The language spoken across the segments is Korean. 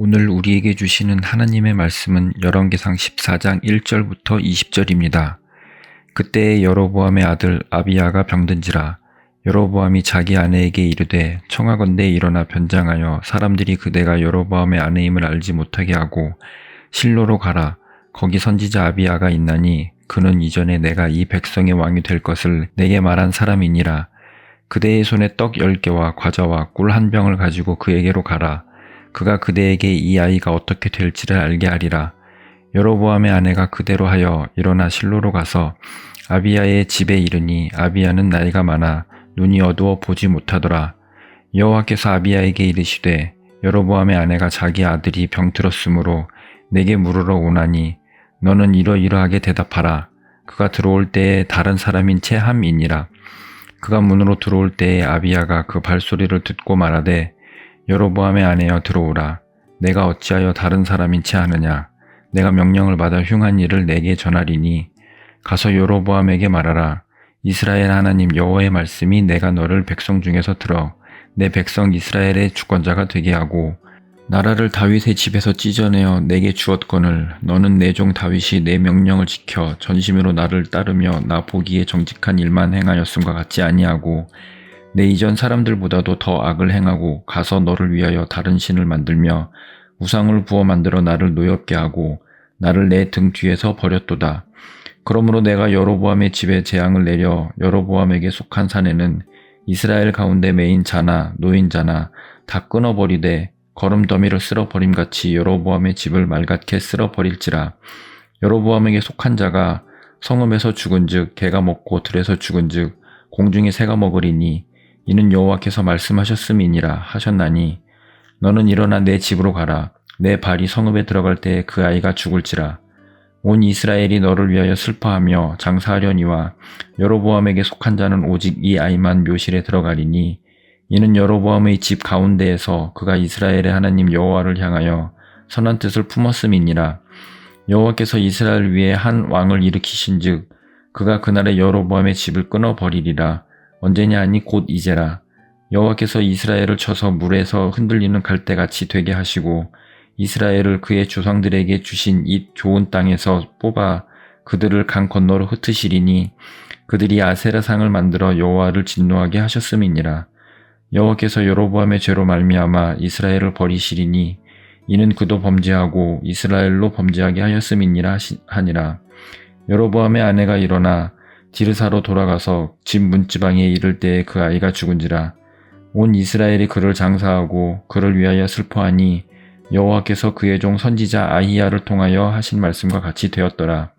오늘 우리에게 주시는 하나님의 말씀은 열왕기상 14장 1절부터 20절입니다. 그때에 여로보암의 아들 아비야가 병든지라. 여로보암이 자기 아내에게 이르되 청하건대 일어나 변장하여 사람들이 그대가 여로보암의 아내임을 알지 못하게 하고 실로로 가라. 거기 선지자 아비야가 있나니 그는 이전에 내가 이 백성의 왕이 될 것을 내게 말한 사람이니라. 그대의 손에 떡 10개와 과자와 꿀 한 병을 가지고 그에게로 가라. 그가 그대에게 이 아이가 어떻게 될지를 알게 하리라. 여로보암의 아내가 그대로 하여 일어나 실로로 가서 아비야의 집에 이르니 아비야는 나이가 많아 눈이 어두워 보지 못하더라. 여호와께서 아비야에게 이르시되 여로보암의 아내가 자기 아들이 병들었으므로 내게 물으러 오나니 너는 이러이러하게 대답하라. 그가 들어올 때에 다른 사람인 체함이니라. 그가 문으로 들어올 때에 아비야가 그 발소리를 듣고 말하되 여로보암의 아내여 들어오라. 내가 어찌하여 다른 사람인 채 하느냐. 내가 명령을 받아 흉한 일을 내게 전하리니 가서 여로보암에게 말하라. 이스라엘 하나님 여호와의 말씀이 내가 너를 백성 중에서 들어 내 백성 이스라엘의 주권자가 되게 하고 나라를 다윗의 집에서 찢어내어 내게 주었거늘 너는 내 종 다윗이 내 명령을 지켜 전심으로 나를 따르며 나 보기에 정직한 일만 행하였음과 같지 아니하고 내 이전 사람들보다도 더 악을 행하고 가서 너를 위하여 다른 신을 만들며 우상을 부어 만들어 나를 노엽게 하고 나를 내 등 뒤에서 버렸도다. 그러므로 내가 여로보암의 집에 재앙을 내려 여로보암에게 속한 산에는 이스라엘 가운데 매인 자나 노인자나 다 끊어버리되 거름더미를 쓸어버림같이 여로보암의 집을 말갛게 쓸어버릴지라. 여로보암에게 속한 자가 성읍에서 죽은즉 개가 먹고 들에서 죽은즉 공중의 새가 먹으리니 이는 여호와께서 말씀하셨음이니라 하셨나니 너는 일어나 내 집으로 가라. 내 발이 성읍에 들어갈 때에 그 아이가 죽을지라. 온 이스라엘이 너를 위하여 슬퍼하며 장사하려니와 여로보암에게 속한 자는 오직 이 아이만 묘실에 들어가리니 이는 여로보암의 집 가운데에서 그가 이스라엘의 하나님 여호와를 향하여 선한 뜻을 품었음이니라. 여호와께서 이스라엘 위에 한 왕을 일으키신즉 그가 그날에 여로보암의 집을 끊어버리리라. 언제냐 하니 곧 이제라. 여호와께서 이스라엘을 쳐서 물에서 흔들리는 갈대같이 되게 하시고 이스라엘을 그의 조상들에게 주신 이 좋은 땅에서 뽑아 그들을 강 건너로 흩으시리니 그들이 아세라상을 만들어 여호와를 진노하게 하셨음이니라. 여호와께서 여로보암의 죄로 말미암아 이스라엘을 버리시리니 이는 그도 범죄하고 이스라엘로 범죄하게 하였음이니라 하니라. 여로보암의 아내가 일어나 디르사로 돌아가서 집 문지방에 이를 때에 그 아이가 죽은지라. 온 이스라엘이 그를 장사하고 그를 위하여 슬퍼하니 여호와께서 그의 종 선지자 아히야를 통하여 하신 말씀과 같이 되었더라.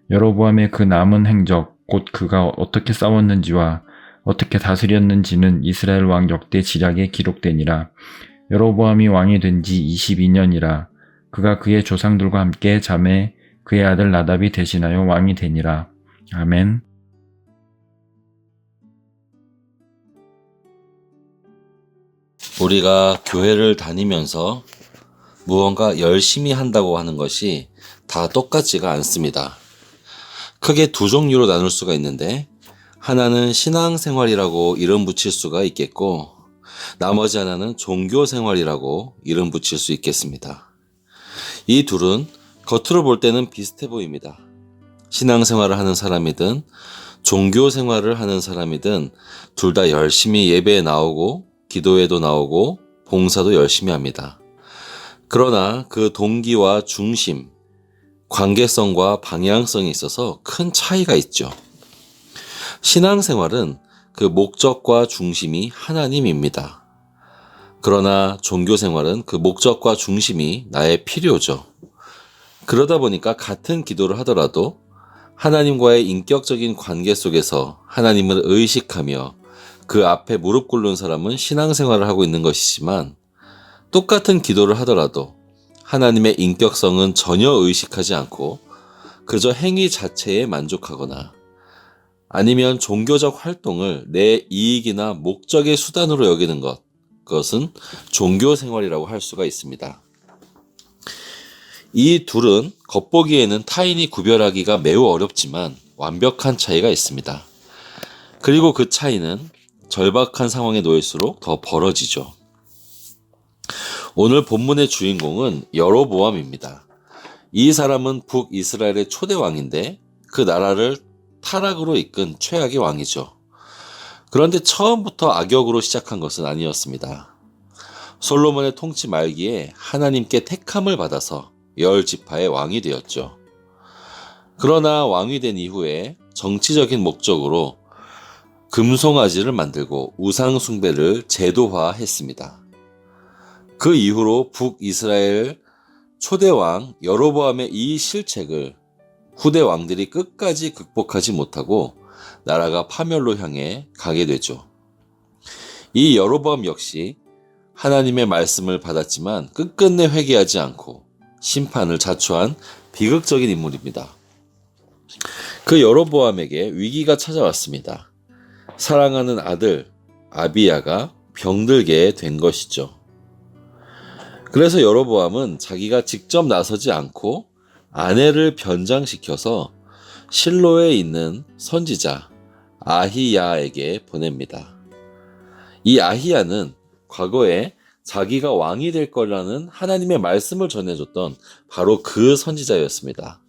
여로보암의 그 남은 행적 곧 그가 어떻게 싸웠는지와 어떻게 다스렸는지는 이스라엘 왕 역대 지략에 기록되니라. 여로보암이 왕이 된 지 22년이라. 그가 그의 조상들과 함께 잠에 그의 아들 나답이 대신하여 왕이 되니라. 아멘. 우리가 교회를 다니면서 무언가 열심히 한다고 하는 것이 다 똑같지가 않습니다. 크게 두 종류로 나눌 수가 있는데 하나는 신앙생활이라고 이름 붙일 수가 있겠고 나머지 하나는 종교생활이라고 이름 붙일 수 있겠습니다. 이 둘은 겉으로 볼 때는 비슷해 보입니다. 신앙생활을 하는 사람이든 종교생활을 하는 사람이든 둘 다 열심히 예배에 나오고 기도에도 나오고 봉사도 열심히 합니다. 그러나 그 동기와 중심, 관계성과 방향성이 있어서 큰 차이가 있죠. 신앙생활은 그 목적과 중심이 하나님입니다. 그러나 종교생활은 그 목적과 중심이 나의 필요죠. 그러다 보니까 같은 기도를 하더라도 하나님과의 인격적인 관계 속에서 하나님을 의식하며 그 앞에 무릎 꿇는 사람은 신앙생활을 하고 있는 것이지만 똑같은 기도를 하더라도 하나님의 인격성은 전혀 의식하지 않고 그저 행위 자체에 만족하거나 아니면 종교적 활동을 내 이익이나 목적의 수단으로 여기는 그것은 종교생활이라고 할 수가 있습니다. 이 둘은 겉보기에는 타인이 구별하기가 매우 어렵지만 완벽한 차이가 있습니다. 그리고 그 차이는 절박한 상황에 놓일수록 더 벌어지죠. 오늘 본문의 주인공은 여로보암입니다. 이 사람은 북이스라엘의 초대 왕인데 그 나라를 타락으로 이끈 최악의 왕이죠. 그런데 처음부터 악역으로 시작한 것은 아니었습니다. 솔로몬의 통치 말기에 하나님께 택함을 받아서 10지파의 왕이 되었죠. 그러나 왕이 된 이후에 정치적인 목적으로 금송아지를 만들고 우상 숭배를 제도화했습니다. 그 이후로 북이스라엘 초대왕 여로보암의 이 실책을 후대 왕들이 끝까지 극복하지 못하고 나라가 파멸로 향해 가게 되죠. 이 여로보암 역시 하나님의 말씀을 받았지만 끝끝내 회개하지 않고 심판을 자초한 비극적인 인물입니다. 그 여로보암에게 위기가 찾아왔습니다. 사랑하는 아들 아비야가 병들게 된 것이죠. 그래서 여로보암은 자기가 직접 나서지 않고 아내를 변장시켜서 실로에 있는 선지자 아히야에게 보냅니다. 이 아히야는 과거에 자기가 왕이 될 거라는 하나님의 말씀을 전해줬던 바로 그 선지자였습니다.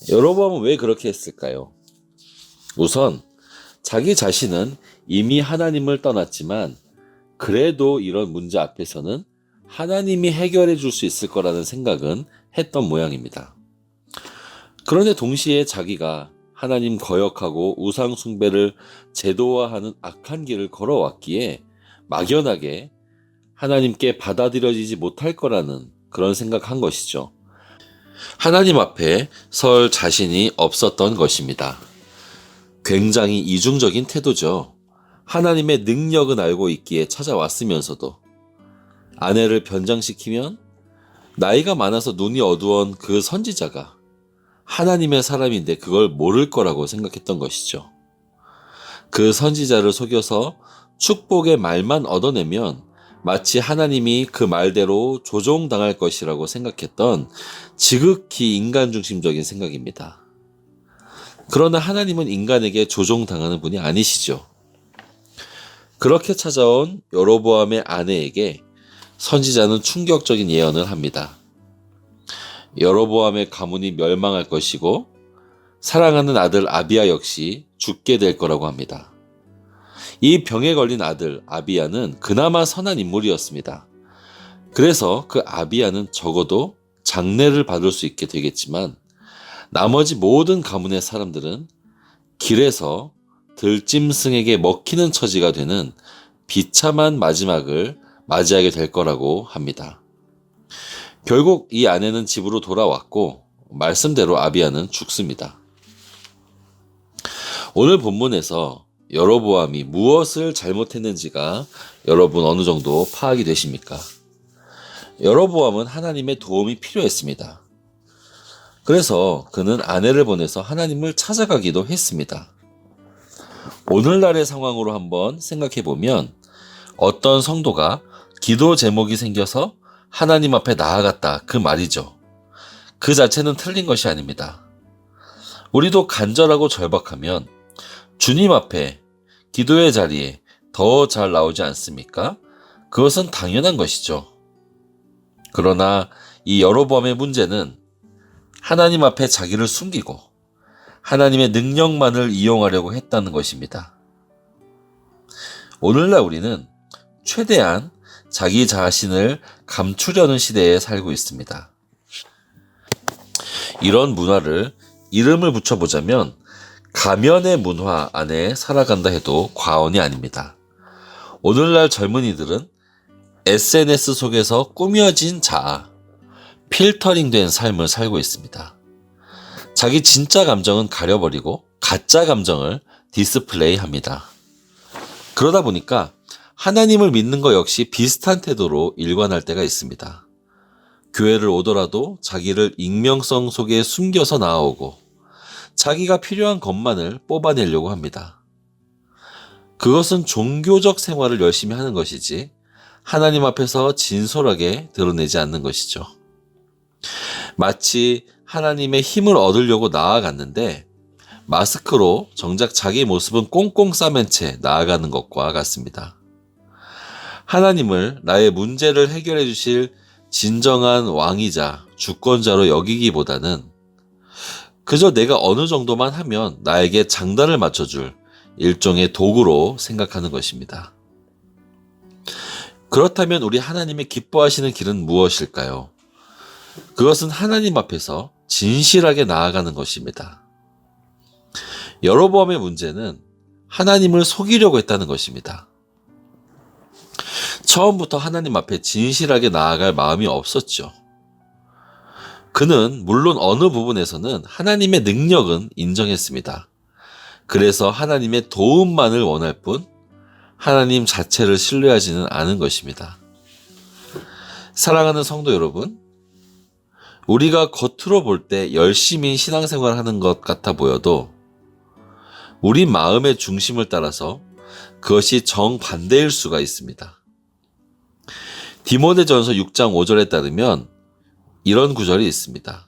여로보암은 왜 그렇게 했을까요? 우선 자기 자신은 이미 하나님을 떠났지만 그래도 이런 문제 앞에서는 하나님이 해결해 줄 수 있을 거라는 생각은 했던 모양입니다. 그런데 동시에 자기가 하나님 거역하고 우상 숭배를 제도화하는 악한 길을 걸어왔기에 막연하게 하나님께 받아들여지지 못할 거라는 그런 생각한 것이죠. 하나님 앞에 설 자신이 없었던 것입니다. 굉장히 이중적인 태도죠. 하나님의 능력은 알고 있기에 찾아왔으면서도 아내를 변장시키면 나이가 많아서 눈이 어두운 그 선지자가 하나님의 사람인데 그걸 모를 거라고 생각했던 것이죠. 그 선지자를 속여서 축복의 말만 얻어내면 마치 하나님이 그 말대로 조종당할 것이라고 생각했던 지극히 인간 중심적인 생각입니다. 그러나 하나님은 인간에게 조종당하는 분이 아니시죠. 그렇게 찾아온 여로보암의 아내에게 선지자는 충격적인 예언을 합니다. 여로보암의 가문이 멸망할 것이고 사랑하는 아들 아비야 역시 죽게 될 거라고 합니다. 이 병에 걸린 아들 아비야는 그나마 선한 인물이었습니다. 그래서 그 아비야는 적어도 장례를 받을 수 있게 되겠지만 나머지 모든 가문의 사람들은 길에서 들짐승에게 먹히는 처지가 되는 비참한 마지막을 맞이하게 될 거라고 합니다. 결국 이 아내는 집으로 돌아왔고 말씀대로 아비야는 죽습니다. 오늘 본문에서 여로보암이 무엇을 잘못했는지가 여러분 어느 정도 파악이 되십니까? 여로보암은 하나님의 도움이 필요했습니다. 그래서 그는 아내를 보내서 하나님을 찾아가기도 했습니다. 오늘날의 상황으로 한번 생각해 보면 어떤 성도가 기도 제목이 생겨서 하나님 앞에 나아갔다 그 말이죠. 그 자체는 틀린 것이 아닙니다. 우리도 간절하고 절박하면 주님 앞에 기도의 자리에 더 잘 나오지 않습니까? 그것은 당연한 것이죠. 그러나 이 여로보암의 문제는 하나님 앞에 자기를 숨기고 하나님의 능력만을 이용하려고 했다는 것입니다. 오늘날 우리는 최대한 자기 자신을 감추려는 시대에 살고 있습니다. 이런 문화를 이름을 붙여보자면 가면의 문화 안에 살아간다 해도 과언이 아닙니다. 오늘날 젊은이들은 SNS 속에서 꾸며진 자아, 필터링된 삶을 살고 있습니다. 자기 진짜 감정은 가려버리고 가짜 감정을 디스플레이합니다. 그러다 보니까 하나님을 믿는 것 역시 비슷한 태도로 일관할 때가 있습니다. 교회를 오더라도 자기를 익명성 속에 숨겨서 나아오고 자기가 필요한 것만을 뽑아내려고 합니다. 그것은 종교적 생활을 열심히 하는 것이지 하나님 앞에서 진솔하게 드러내지 않는 것이죠. 마치 하나님의 힘을 얻으려고 나아갔는데 마스크로 정작 자기 모습은 꽁꽁 싸맨 채 나아가는 것과 같습니다. 하나님을 나의 문제를 해결해 주실 진정한 왕이자 주권자로 여기기보다는 그저 내가 어느 정도만 하면 나에게 장단을 맞춰줄 일종의 도구로 생각하는 것입니다. 그렇다면 우리 하나님이 기뻐하시는 길은 무엇일까요? 그것은 하나님 앞에서 진실하게 나아가는 것입니다. 여로보암의 문제는 하나님을 속이려고 했다는 것입니다. 처음부터 하나님 앞에 진실하게 나아갈 마음이 없었죠. 그는 물론 어느 부분에서는 하나님의 능력은 인정했습니다. 그래서 하나님의 도움만을 원할 뿐 하나님 자체를 신뢰하지는 않은 것입니다. 사랑하는 성도 여러분, 우리가 겉으로 볼 때 열심히 신앙생활을 하는 것 같아 보여도 우리 마음의 중심을 따라서 그것이 정반대일 수가 있습니다. 디모데전서 6장 5절에 따르면 이런 구절이 있습니다.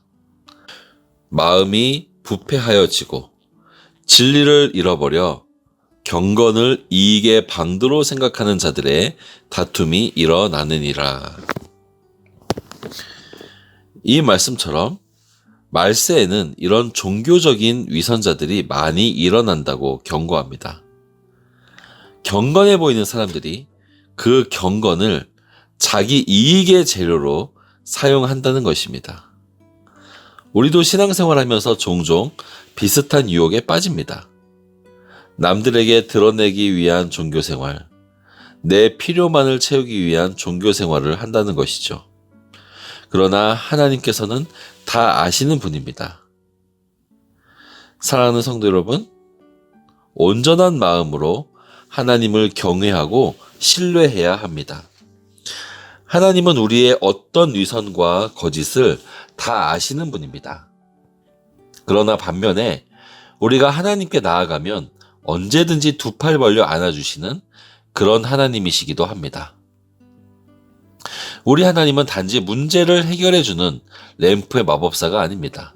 마음이 부패하여지고 진리를 잃어버려 경건을 이익의 방도로 생각하는 자들의 다툼이 일어나느니라. 이 말씀처럼 말세에는 이런 종교적인 위선자들이 많이 일어난다고 경고합니다. 경건해 보이는 사람들이 그 경건을 자기 이익의 재료로 사용한다는 것입니다. 우리도 신앙생활하면서 종종 비슷한 유혹에 빠집니다. 남들에게 드러내기 위한 종교생활, 내 필요만을 채우기 위한 종교생활을 한다는 것이죠. 그러나 하나님께서는 다 아시는 분입니다. 사랑하는 성도 여러분, 온전한 마음으로 하나님을 경외하고 신뢰해야 합니다. 하나님은 우리의 어떤 위선과 거짓을 다 아시는 분입니다. 그러나 반면에 우리가 하나님께 나아가면 언제든지 두 팔 벌려 안아주시는 그런 하나님이시기도 합니다. 우리 하나님은 단지 문제를 해결해주는 램프의 마법사가 아닙니다.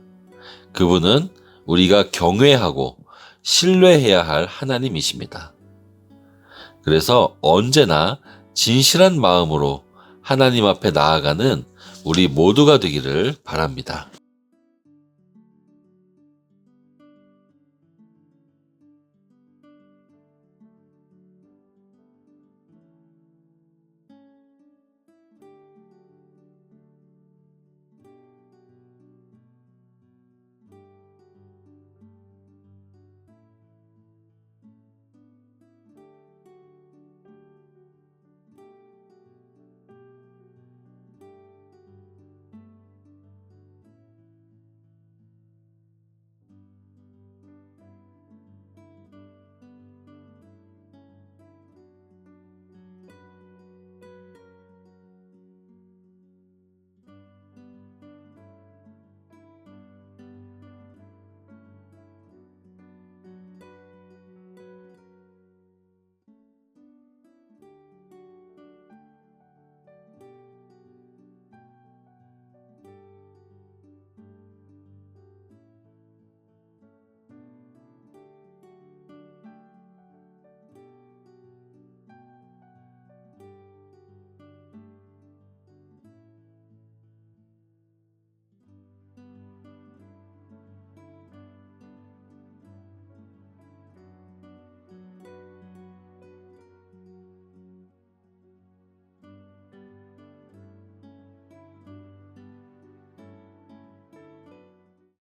그분은 우리가 경외하고 신뢰해야 할 하나님이십니다. 그래서 언제나 진실한 마음으로 하나님 앞에 나아가는 우리 모두가 되기를 바랍니다.